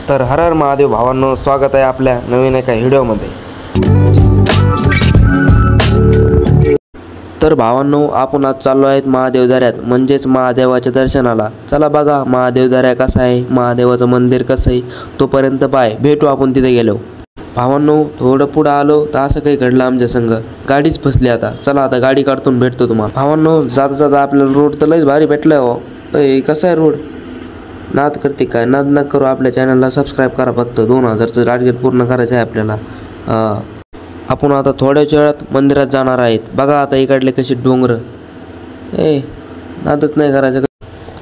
तर हर हर महादेव भावांनो, स्वागत आहे आपल्या नवीन एका व्हिडिओमध्ये। तर भावांनो, आपण आज चाललो आहेत महादेव दऱ्यात, म्हणजेच महादेवाच्या दर्शनाला। चला बघा महादेव दऱ्या कसा आहे, महादेवाचं मंदिर कसं आहे, तोपर्यंत बाय, भेटू आपण तिथे गेलो। भावांनो, थोडं पुढं आलो तर असं काही घडलं आमच्या संग, गाडीच फसली। आता चला, आता गाडी काढून भेटतो तुम्हाला। भावांनो, जाता जाता आपल्याला रोड तर लयच भारी भेटलाय हो। कसा आहे रोड? नाद करते काय? नाद न करू, आपल्या चॅनलला सबस्क्राईब करा। फक्त 2000चं टार्गेट पूर्ण करायचं आहे आपल्याला। आपण आता थोड्याच वेळात मंदिरात जाणार आहेत। बघा आता इकडले कसे डोंगर, नादच नाही करायचं।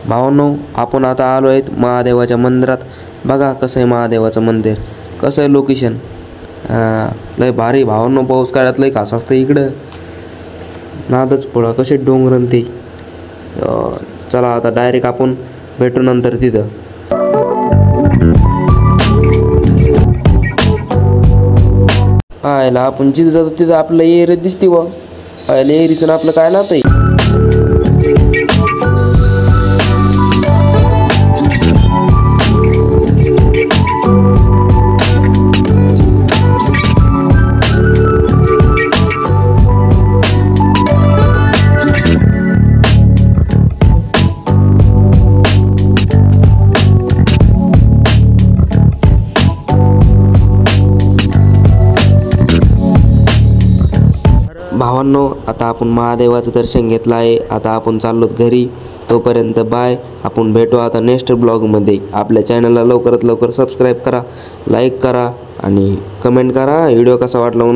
भावांनो, आपण आता आलो आहेत महादेवाच्या मंदिरात। बघा कसं आहे महादेवाचं मंदिर, कसं आहे लोकेशन, लय भारी। भावांनो, पाऊस काळात लय खास असतं इकडं, नादच पडा कसे डोंगर ते। चला आता डायरेक्ट आपण भेटू नंतर तिथं। आयला आपण जिथं जातो तिथं आपलं एरिया दिसते व आयला एरीचं आपलं काय नातं आहे। भावांनो, आता आपण महादेवाचं दर्शन घेतलं आहे। आता आपण चाललोत घरी, तोपर्यंत बाय। आपण भेटू आता नेक्स्ट ब्लॉगमध्ये। आपल्या चॅनलला लवकरात लवकर सबस्क्राईब करा, लाईक करा आणि कमेंट करा व्हिडिओ कसा वाटला।